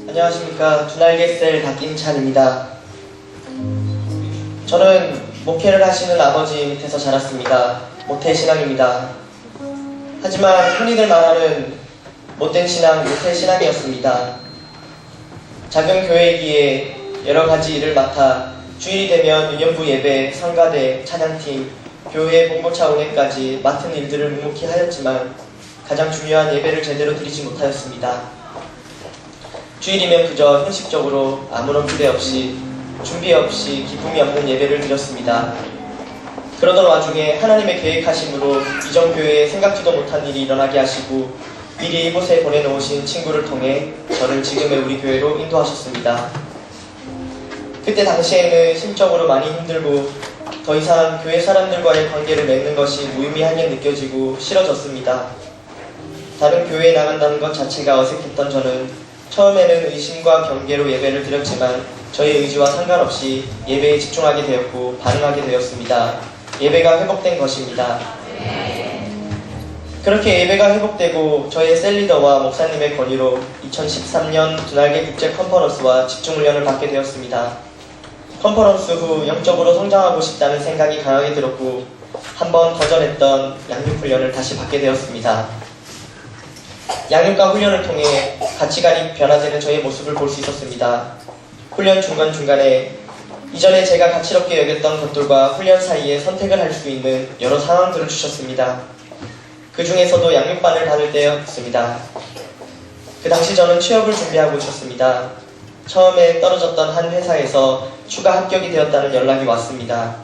안녕하십니까. 두날개셀 박임찬입니다. 저는 목회를 하시는 아버지 밑에서 자랐습니다. 모태신앙입니다. 하지만 흔히들 말하는 못된 신앙, 모태신앙이었습니다. 작은 교회이기에 여러가지 일을 맡아 주일이 되면 유년부 예배, 성가대, 찬양팀, 교회 봉고차 운행까지 맡은 일들을 묵묵히 하였지만 가장 중요한 예배를 제대로 드리지 못하였습니다. 주일이면 그저 형식적으로 아무런 기대 없이 준비 없이 기쁨이 없는 예배를 드렸습니다. 그러던 와중에 하나님의 계획하심으로 이전 교회에 생각지도 못한 일이 일어나게 하시고 미리 이곳에 보내놓으신 친구를 통해 저를 지금의 우리 교회로 인도하셨습니다. 그때 당시에는 심적으로 많이 힘들고 더 이상 교회 사람들과의 관계를 맺는 것이 무의미하게 느껴지고 싫어졌습니다. 다른 교회에 나간다는 것 자체가 어색했던 저는 처음에는 의심과 경계로 예배를 드렸지만 저의 의지와 상관없이 예배에 집중하게 되었고 반응하게 되었습니다. 예배가 회복된 것입니다. 그렇게 예배가 회복되고 저의 셀리더와 목사님의 권유로 2013년 두날개 국제 컨퍼런스와 집중훈련을 받게 되었습니다. 컨퍼런스 후 영적으로 성장하고 싶다는 생각이 강하게 들었고 한번 거절했던 양육훈련을 다시 받게 되었습니다. 양육과 훈련을 통해 가치관이 변화되는 저의 모습을 볼 수 있었습니다. 훈련 중간중간에 이전에 제가 가치롭게 여겼던 것들과 훈련 사이에 선택을 할 수 있는 여러 상황들을 주셨습니다. 그 중에서도 양육반을 받을 때였습니다. 그 당시 저는 취업을 준비하고 있었습니다. 처음에 떨어졌던 한 회사에서 추가 합격이 되었다는 연락이 왔습니다.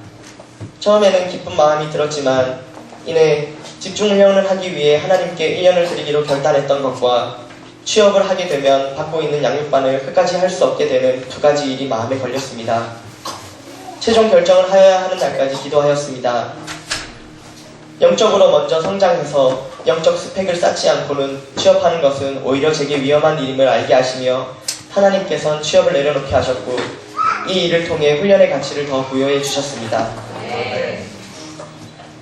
처음에는 기쁜 마음이 들었지만 이내 집중훈련을 하기 위해 하나님께 1년을 드리기로 결단했던 것과 취업을 하게 되면 받고 있는 양육반을 끝까지 할 수 없게 되는 두 가지 일이 마음에 걸렸습니다. 최종 결정을 하여야 하는 날까지 기도하였습니다. 영적으로 먼저 성장해서 영적 스펙을 쌓지 않고는 취업하는 것은 오히려 제게 위험한 일임을 알게 하시며 하나님께선 취업을 내려놓게 하셨고 이 일을 통해 훈련의 가치를 더 부여해 주셨습니다.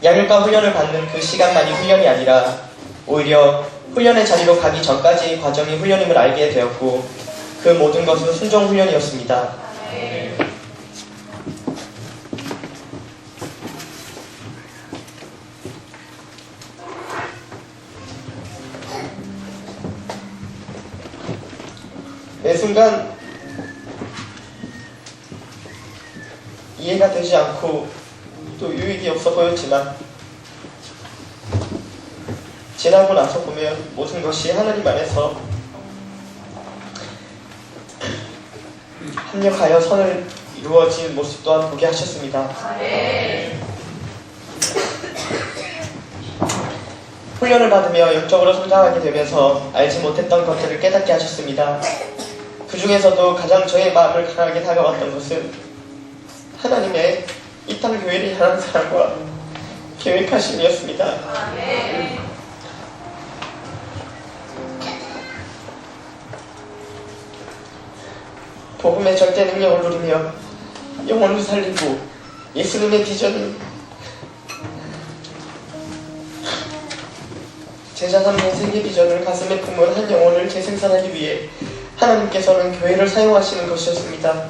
양육과 훈련을 받는 그 시간만이 훈련이 아니라 오히려 훈련의 자리로 가기 전까지의 과정이 훈련임을 알게 되었고 그 모든 것은 순종 훈련이었습니다. 매 순간 이해가 되지 않고 또 유익이 없어 보였지만 지나고 나서 보면 모든 것이 하나님 안에서 합력하여 선을 이루어진 모습 또한 보게 하셨습니다. 훈련을 받으며 영적으로 성장하게 되면서 알지 못했던 것들을 깨닫게 하셨습니다. 그 중에서도 가장 저의 마음을 강하게 다가왔던 것은 하나님의 이 땅 교회를 향한 사랑과 계획하심이었습니다. 복음의 절대 능력을 누리며 영혼을 살리고 예수님의 비전이 제자 3년 세계 비전을 가슴에 품은 한 영혼을 재생산하기 위해 하나님께서는 교회를 사용하시는 것이었습니다.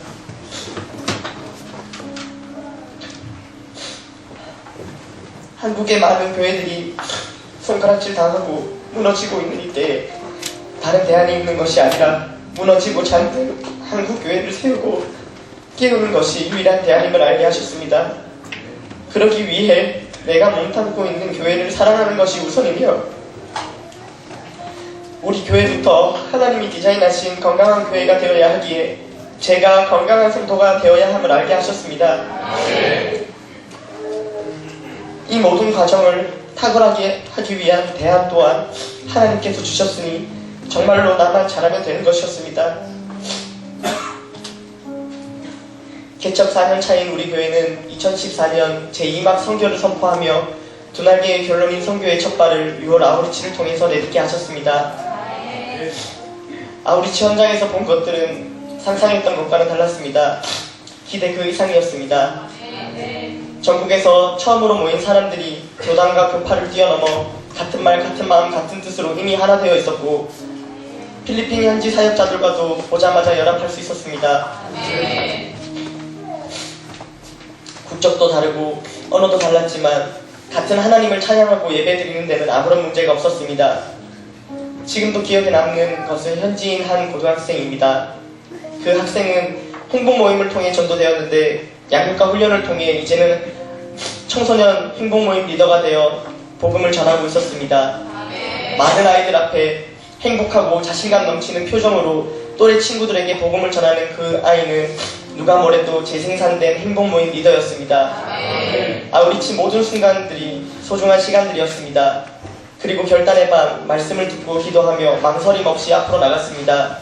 한국의 많은 교회들이 손가락질 당하고 무너지고 있는 이때에 다른 대안이 있는 것이 아니라 무너지고 잠든 한국 교회를 세우고 깨우는 것이 유일한 대안임을 알게 하셨습니다. 그러기 위해 내가 몸담고 있는 교회를 사랑하는 것이 우선이며 우리 교회부터 하나님이 디자인하신 건강한 교회가 되어야 하기에 제가 건강한 성도가 되어야 함을 알게 하셨습니다. 이 모든 과정을 탁월하게 하기 위한 대안 또한 하나님께서 주셨으니 정말로 나만 잘하면 되는 것이었습니다. 개척 4년 차인 우리 교회는 2014년 제2막 선교를 선포하며 두날개의 결론인 선교의 첫 발을 6월 아우리치를 통해서 내딛게 하셨습니다. 아우리치 현장에서 본 것들은 상상했던 것과는 달랐습니다. 기대 그 이상이었습니다. 전국에서 처음으로 모인 사람들이 교단과 교파를 뛰어넘어 같은 말, 같은 마음, 같은 뜻으로 이미 하나 되어 있었고 필리핀 현지 사역자들과도 보자마자 연합할 수 있었습니다. 국적도 다르고 언어도 달랐지만 같은 하나님을 찬양하고 예배드리는 데는 아무런 문제가 없었습니다. 지금도 기억에 남는 것은 현지인 한 고등학생입니다. 그 학생은 행복 모임을 통해 전도되었는데 양육과 훈련을 통해 이제는 청소년 행복 모임 리더가 되어 복음을 전하고 있었습니다. 많은 아이들 앞에 행복하고 자신감 넘치는 표정으로 또래 친구들에게 복음을 전하는 그 아이는 누가 뭐래도 재생산된 행복 모임 리더였습니다. 아우리치 모든 순간들이 소중한 시간들이었습니다. 그리고 결단의 밤 말씀을 듣고 기도하며 망설임 없이 앞으로 나갔습니다.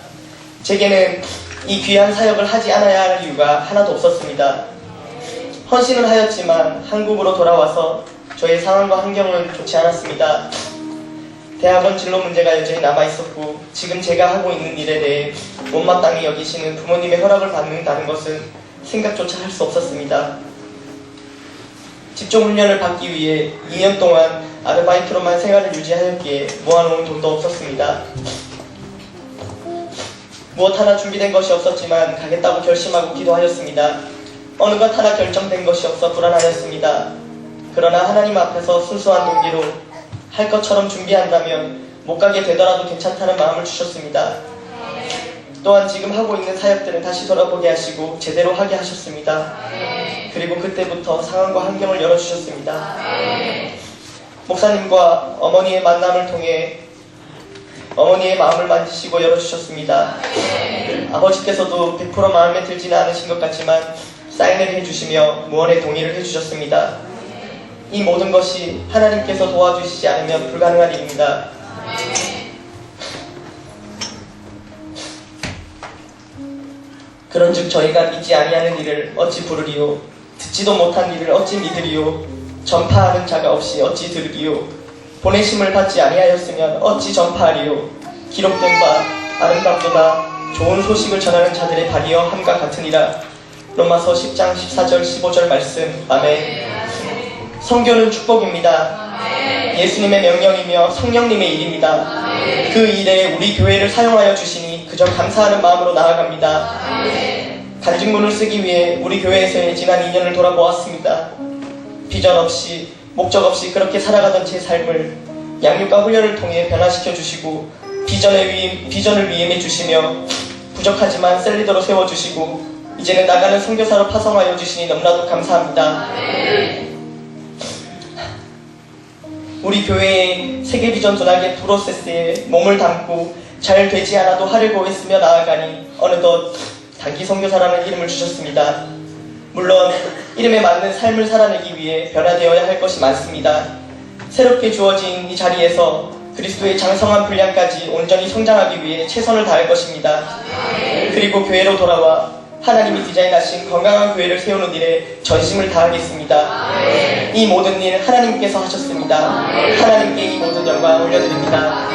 제게는 이 귀한 사역을 하지 않아야 할 이유가 하나도 없었습니다. 헌신을 하였지만 한국으로 돌아와서 저의 상황과 환경은 좋지 않았습니다. 대학원 진로 문제가 여전히 남아있었고 지금 제가 하고 있는 일에 대해 못마땅히 여기시는 부모님의 허락을 받는다는 것은 생각조차 할 수 없었습니다. 직종 훈련을 받기 위해 2년 동안 아르바이트로만 생활을 유지하였기에 모아놓은 돈도 없었습니다. 무엇 하나 준비된 것이 없었지만 가겠다고 결심하고 기도하였습니다. 어느 것 하나 결정된 것이 없어 불안하였습니다. 그러나 하나님 앞에서 순수한 동기로 할 것처럼 준비한다면 못 가게 되더라도 괜찮다는 마음을 주셨습니다. 또한 지금 하고 있는 사역들은 다시 돌아보게 하시고 제대로 하게 하셨습니다. 그리고 그때부터 상황과 환경을 열어주셨습니다. 목사님과 어머니의 만남을 통해 어머니의 마음을 만지시고 열어주셨습니다. 아버지께서도 100% 마음에 들지는 않으신 것 같지만 사인을 해주시며 무언의 동의를 해주셨습니다. 이 모든 것이 하나님께서 도와주시지 않으면 불가능한 일입니다. 그런즉 저희가 믿지 아니하는 일을 어찌 부르리요? 듣지도 못한 일을 어찌 믿으리요? 전파하는 자가 없이 어찌 들으리요? 보내심을 받지 아니하였으면 어찌 전파하리요? 기록된 바 아름답도다 좋은 소식을 전하는 자들의 발이여 함과 같으니라. 로마서 10장 14절 15절 말씀. 아멘. 선교는 축복입니다. 예수님의 명령이며 성령님의 일입니다. 그 일에 우리 교회를 사용하여 주시니 그저 감사하는 마음으로 나아갑니다. 간증문을 쓰기 위해 우리 교회에서의 지난 2년을 돌아보았습니다. 비전 없이 목적 없이 그렇게 살아가던 제 삶을 양육과 훈련을 통해 변화시켜 주시고 비전을 위임해 주시며 부족하지만 셀리더로 세워주시고 이제는 나가는 선교사로 파송하여 주시니 너무나도 감사합니다. 우리 교회의 세계비전 전하게 프로세스에 몸을 담고 잘 되지 않아도 하려고 애쓰며 나아가니 어느덧 단기 선교사라는 이름을 주셨습니다. 물론 이름에 맞는 삶을 살아내기 위해 변화되어야 할 것이 많습니다. 새롭게 주어진 이 자리에서 그리스도의 장성한 분량까지 온전히 성장하기 위해 최선을 다할 것입니다. 그리고 교회로 돌아와 하나님이 디자인하신 건강한 교회를 세우는 일에 전심을 다하겠습니다. 이 모든 일 하나님께서 하셨습니다. 하나님께 이 모든 영광을 올려드립니다.